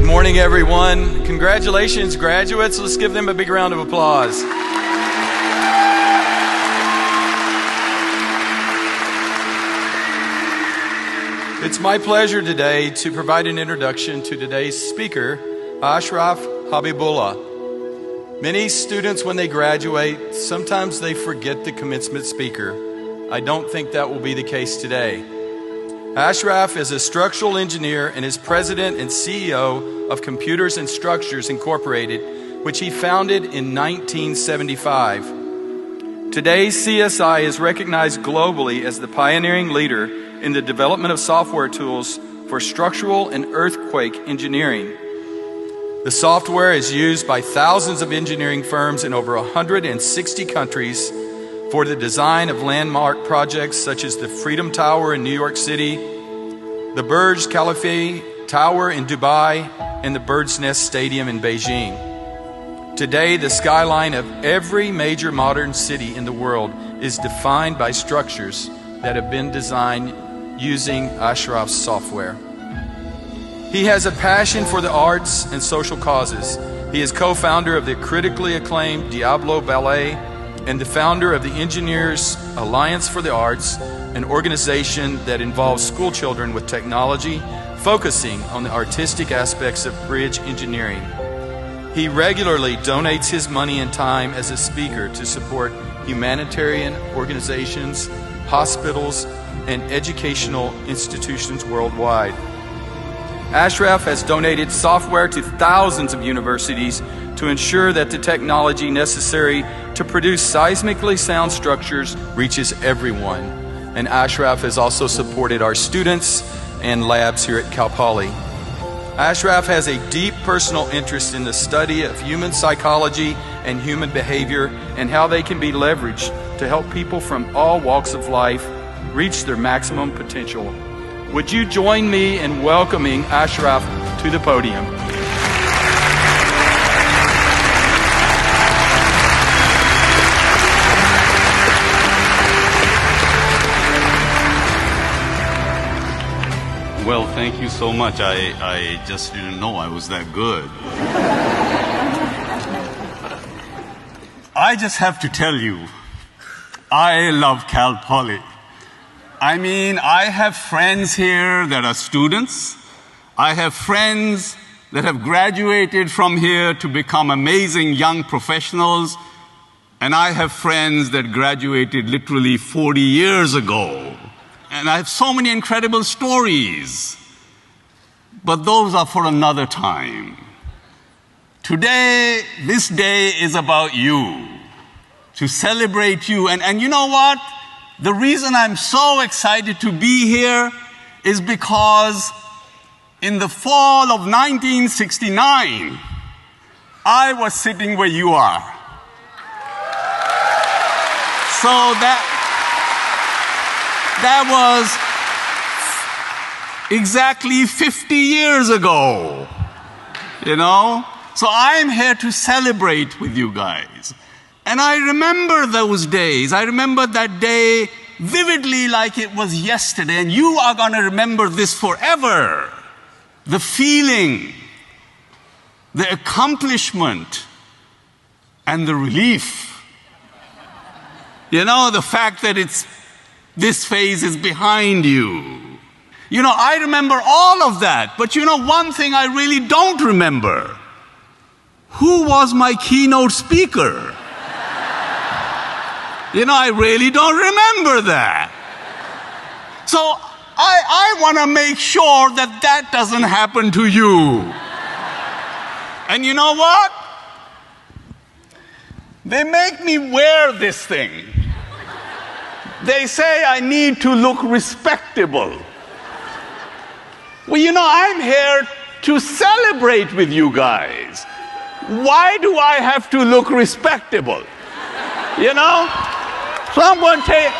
morning, everyone. Congratulations, graduates. Let's give them a big round of applause. It's my pleasure today to provide an introduction to today's speaker, Ashraf Habibullah. Many students, when they graduate, sometimes they forget the commencement speaker. I don't think that will be the case today. Ashraf is a structural engineer and is president and CEO of Computers and Structures Incorporated, which he founded in 1975. Today, CSI is recognized globally as the pioneering leader in the development of software tools for structural and earthquake engineering. The software is used by thousands of engineering firms in over 160 countries for the design of landmark projects such as the Freedom Tower in New York City, the Burj Khalifa Tower in Dubai, and the Bird's Nest Stadium in Beijing. Today, the skyline of every major modern city in the world is defined by structures that have been designed using Ashraf's software. He has a passion for the arts and social causes. He is co-founder of the critically acclaimed Diablo Ballet and the founder of the Engineers Alliance for the Arts, an organization that involves school children with technology, focusing on the artistic aspects of bridge engineering. He regularly donates his money and time as a speaker to support humanitarian organizations, hospitals, and educational institutions worldwide. Ashraf has donated software to thousands of universities to ensure that the technology necessary to produce seismically sound structures reaches everyone. And Ashraf has also supported our students and labs here at Cal Poly. Ashraf has a deep personal interest in the study of human psychology and human behavior and how they can be leveraged to help people from all walks of life reach their maximum potential. Would you join me in welcoming Ashraf to the podium? Well, thank you so much. I just didn't know I was that good. I just have to tell you, I love Cal Poly. I mean, I have friends here that are students. I have friends that have graduated from here to become amazing young professionals. And I have friends that graduated literally 40 years ago. And I have so many incredible stories. But those are for another time. Today, this day is about you, to celebrate you. And you know what? The reason I'm so excited to be here is because in the fall of 1969, I was sitting where you are. So that was exactly 50 years ago, you know? So I'm here to celebrate with you guys. And I remember those days. I remember that day vividly like it was yesterday. And you are going to remember this forever. The feeling, the accomplishment, and the relief. You know, the fact that this phase is behind you. You know, I remember all of that. But you know, one thing I really don't remember. Who was my keynote speaker? You know, I really don't remember that. So I want to make sure that that doesn't happen to you. And you know what? They make me wear this thing. They say I need to look respectable. Well, you know, I'm here to celebrate with you guys. Why do I have to look respectable? You know? So I'm going to take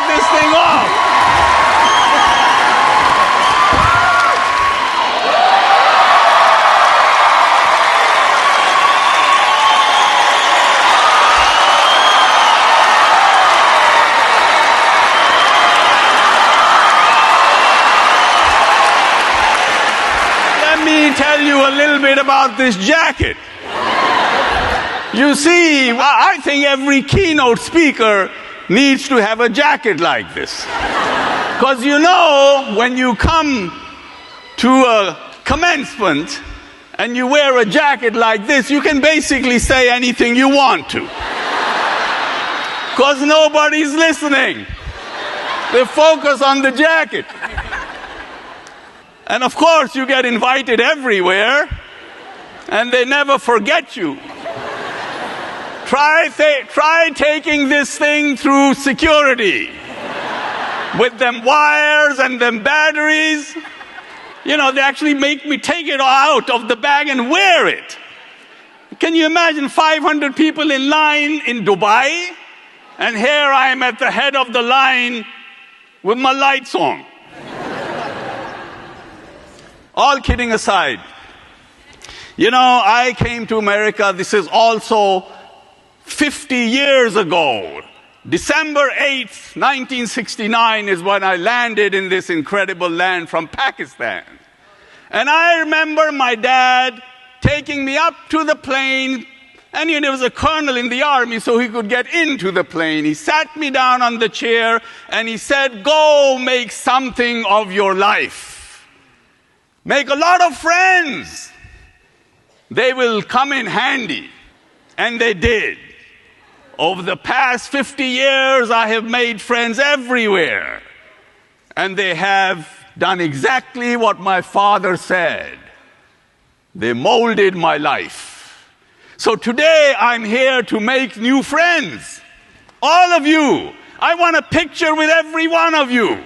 this thing off. tell you a little bit about this jacket. You see, I think every keynote speaker needs to have a jacket like this. Because you know, when you come to a commencement and you wear a jacket like this, you can basically say anything you want to. Because nobody's listening. They focus on the jacket. And of course, you get invited everywhere, and they never forget you. Try taking this thing through security with them wires and them batteries. You know, they actually make me take it out of the bag and wear it. Can you imagine 500 people in line in Dubai? And here I am at the head of the line with my lights on. All kidding aside, you know, I came to America, this is also 50 years ago. December 8th, 1969 is when I landed in this incredible land from Pakistan. And I remember my dad taking me up to the plane, and there was a colonel in the army, so he could get into the plane. He sat me down on the chair, and he said, "Go make something of your life. Make a lot of friends. They will come in handy." And they did. Over the past 50 years, I have made friends everywhere. And they have done exactly what my father said. They molded my life. So today, I'm here to make new friends. All of you. I want a picture with every one of you.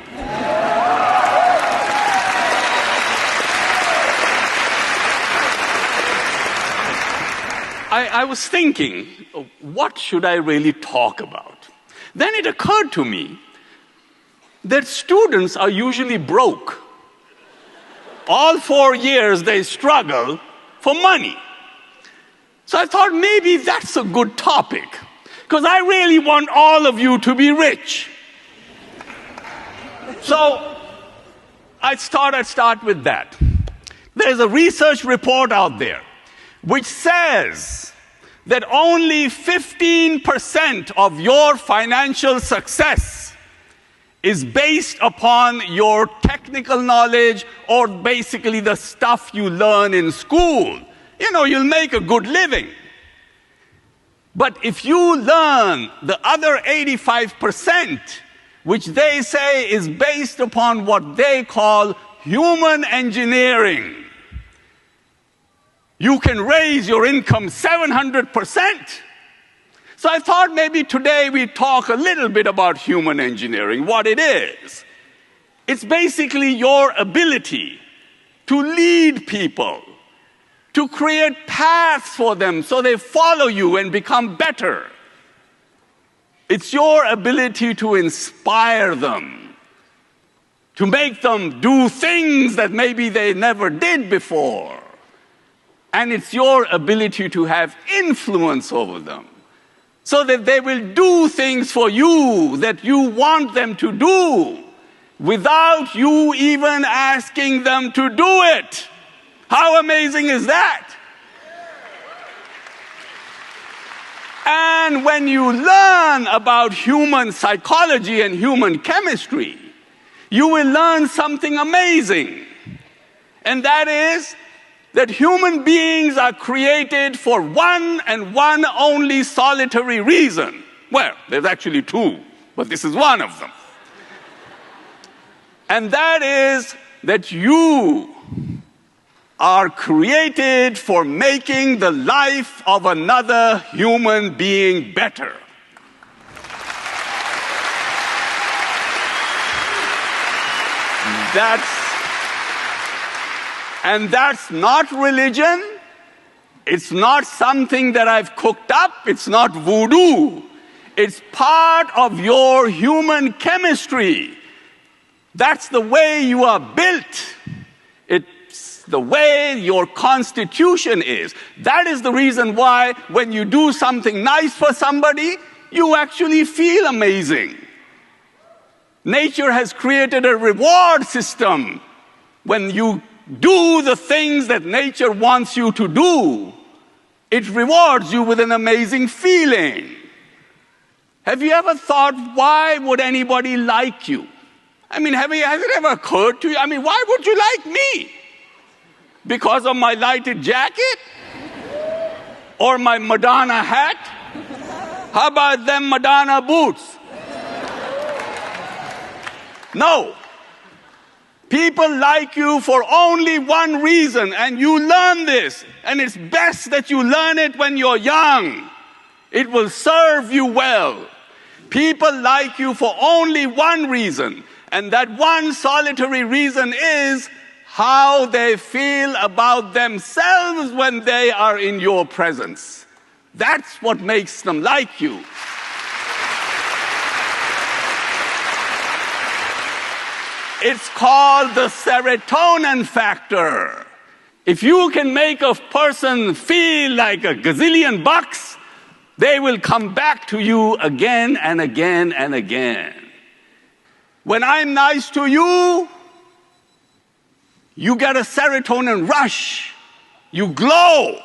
I was thinking, what should I really talk about? Then it occurred to me that students are usually broke. All 4 years they struggle for money. So I thought maybe that's a good topic, because I really want all of you to be rich. So I thought I'd start with that. There's a research report out there which says that only 15% of your financial success is based upon your technical knowledge or basically the stuff you learn in school. You know, you'll make a good living. But if you learn the other 85%, which they say is based upon what they call human engineering, you can raise your income 700%. So I thought maybe today we'd talk a little bit about human engineering, what it is. It's basically your ability to lead people, to create paths for them so they follow you and become better. It's your ability to inspire them, to make them do things that maybe they never did before. And it's your ability to have influence over them so that they will do things for you that you want them to do without you even asking them to do it. How amazing is that? And when you learn about human psychology and human chemistry, you will learn something amazing. And that is that human beings are created for one and one only solitary reason. Well, there's actually two, but this is one of them. And that is that you are created for making the life of another human being better. That's not religion. It's not something that I've cooked up. It's not voodoo. It's part of your human chemistry. That's the way you are built. It's the way your constitution is. That is the reason why when you do something nice for somebody, you actually feel amazing. Nature has created a reward system when you do the things that nature wants you to do, it rewards you with an amazing feeling. Have you ever thought, why would anybody like you? I mean, has it ever occurred to you? I mean, why would you like me? Because of my lighted jacket? Or my Madonna hat? How about them Madonna boots? No. People like you for only one reason, and you learn this, and it's best that you learn it when you're young. It will serve you well. People like you for only one reason, and that one solitary reason is how they feel about themselves when they are in your presence. That's what makes them like you. It's called the serotonin factor. If you can make a person feel like a gazillion bucks, they will come back to you again and again and again. When I'm nice to you, you get a serotonin rush. You glow.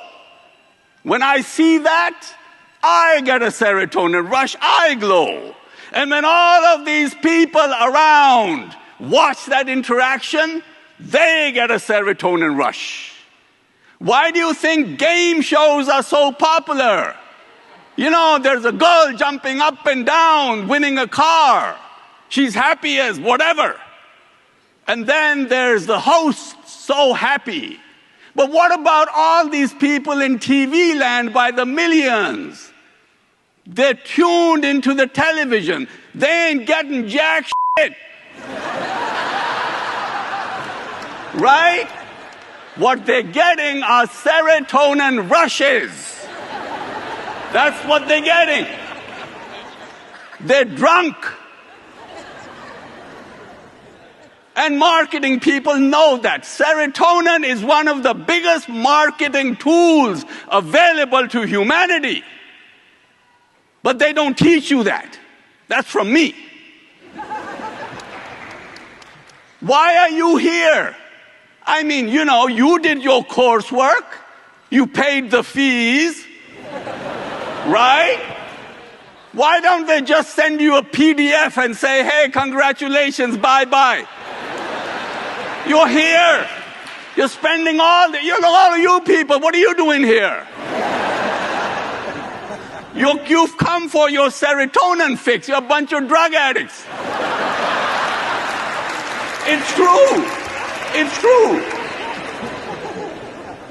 When I see that, I get a serotonin rush. I glow. And when all of these people around watch that interaction, they get a serotonin rush. Why do you think game shows are so popular? You know, there's a girl jumping up and down, winning a car. She's happy as whatever. And then there's the host, so happy. But what about all these people in TV land by the millions? They're tuned into the television. They ain't getting jack shit. Right? What they're getting are serotonin rushes. That's what they're getting. They're drunk. And marketing people know that. Serotonin is one of the biggest marketing tools available to humanity. But they don't teach you that. That's from me. Why are you here? I mean, you know, you did your coursework. You paid the fees. Right? Why don't they just send you a PDF and say, hey, congratulations, bye-bye. You're here. You're spending all of you people, what are you doing here? You've come for your serotonin fix. You're a bunch of drug addicts. It's true. It's true.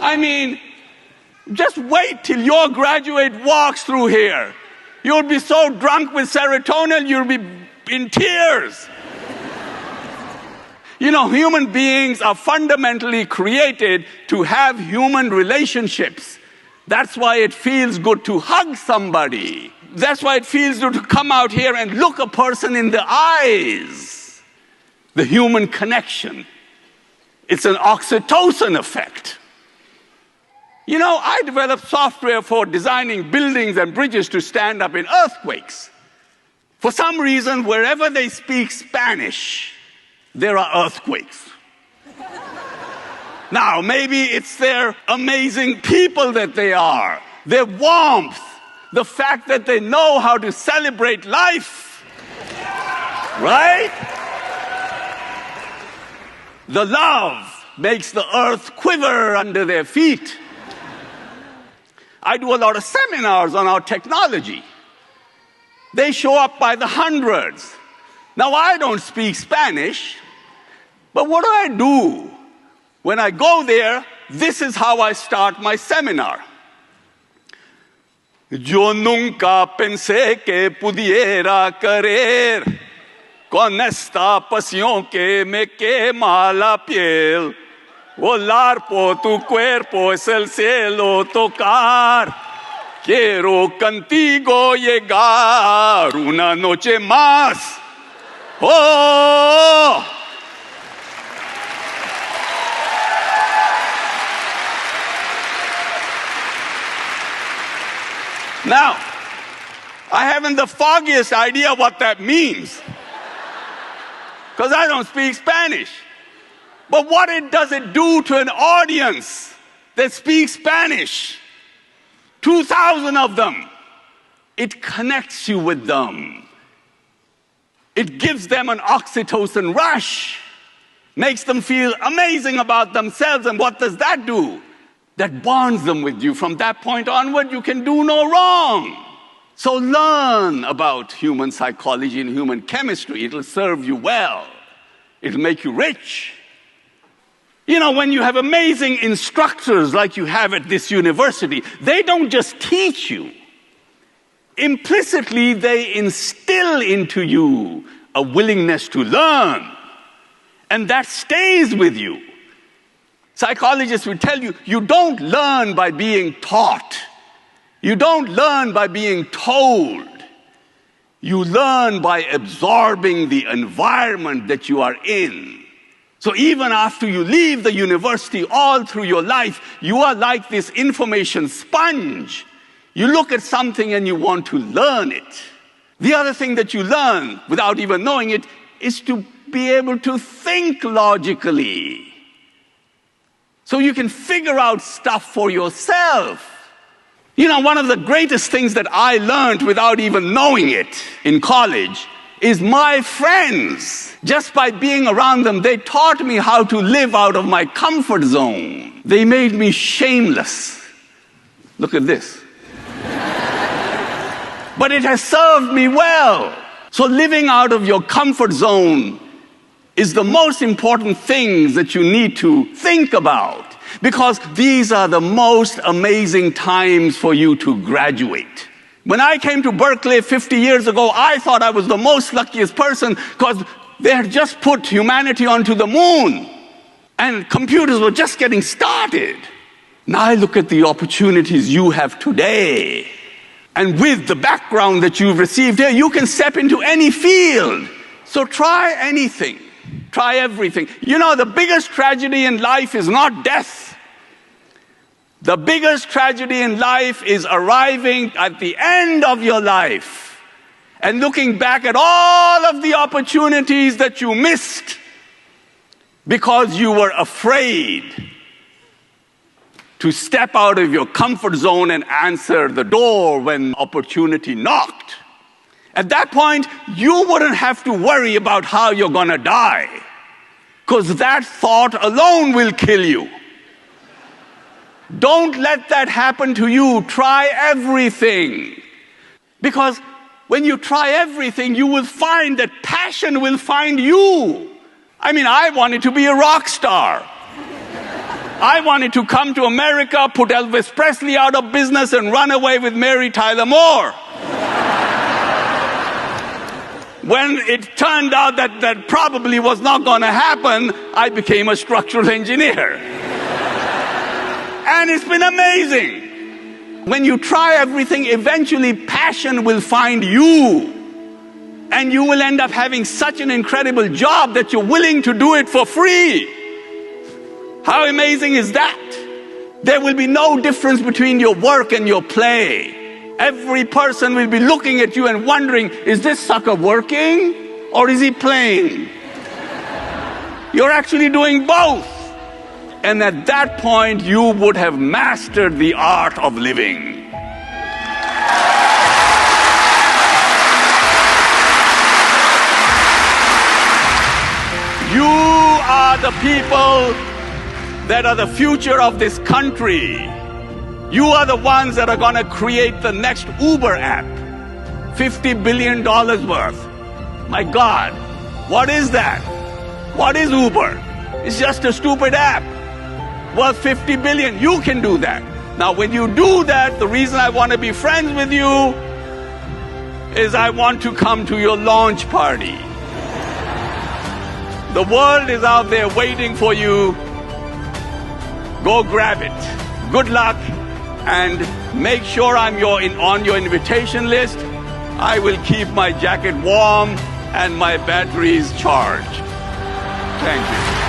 I mean, just wait till your graduate walks through here. You'll be so drunk with serotonin, you'll be in tears. You know, human beings are fundamentally created to have human relationships. That's why it feels good to hug somebody. That's why it feels good to come out here and look a person in the eyes. The human connection. It's an oxytocin effect. You know, I developed software for designing buildings and bridges to stand up in earthquakes. For some reason, wherever they speak Spanish, there are earthquakes. Now, maybe it's their amazing people that they are, their warmth, the fact that they know how to celebrate life. Right? The love makes the earth quiver under their feet. I do a lot of seminars on our technology. They show up by the hundreds. Now, I don't speak Spanish, but what do? When I go there, this is how I start my seminar. Yo nunca pensé que pudiera querer con esta pasión que me quema la piel. Volar por tu cuerpo es el cielo tocar. Quiero contigo llegar una noche más. Oh! Now, I haven't the foggiest idea what that means. Because I don't speak Spanish. But what does it do to an audience that speaks Spanish? 2,000 of them. It connects you with them. It gives them an oxytocin rush, makes them feel amazing about themselves. And what does that do? That bonds them with you. From that point onward, you can do no wrong. So learn about human psychology and human chemistry. It'll serve you well. It'll make you rich. You know, when you have amazing instructors like you have at this university, they don't just teach you. Implicitly, they instill into you a willingness to learn. And that stays with you. Psychologists will tell you, you don't learn by being taught. You don't learn by being told. You learn by absorbing the environment that you are in. So even after you leave the university, all through your life, you are like this information sponge. You look at something and you want to learn it. The other thing that you learn, without even knowing it, is to be able to think logically. So you can figure out stuff for yourself. You know, one of the greatest things that I learned without even knowing it in college is my friends. Just by being around them, they taught me how to live out of my comfort zone. They made me shameless. Look at this. But it has served me well. So living out of your comfort zone is the most important things that you need to think about, because these are the most amazing times for you to graduate. When I came to Berkeley 50 years ago, I thought I was the most luckiest person because they had just put humanity onto the moon and computers were just getting started. Now I look at the opportunities you have today. And with the background that you've received here, you can step into any field. So try anything. Try everything. You know, the biggest tragedy in life is not death. The biggest tragedy in life is arriving at the end of your life and looking back at all of the opportunities that you missed because you were afraid to step out of your comfort zone and answer the door when opportunity knocked. At that point, you wouldn't have to worry about how you're going to die, because that thought alone will kill you. Don't let that happen to you. Try everything. Because when you try everything, you will find that passion will find you. I mean, I wanted to be a rock star. I wanted to come to America, put Elvis Presley out of business, and run away with Mary Tyler Moore. When it turned out that that probably was not going to happen, I became a structural engineer. And it's been amazing. When you try everything, eventually passion will find you. And you will end up having such an incredible job that you're willing to do it for free. How amazing is that? There will be no difference between your work and your play. Every person will be looking at you and wondering, is this sucker working or is he playing? You're actually doing both. And at that point, you would have mastered the art of living. You are the people that are the future of this country. You are the ones that are going to create the next Uber app. $50 billion worth. My God, what is that? What is Uber? It's just a stupid app worth $50 billion. You can do that. Now, when you do that, the reason I want to be friends with you is I want to come to your launch party. The world is out there waiting for you. Go grab it. Good luck, and make sure I'm on your invitation list. I will keep my jacket warm and my batteries charged. Thank you.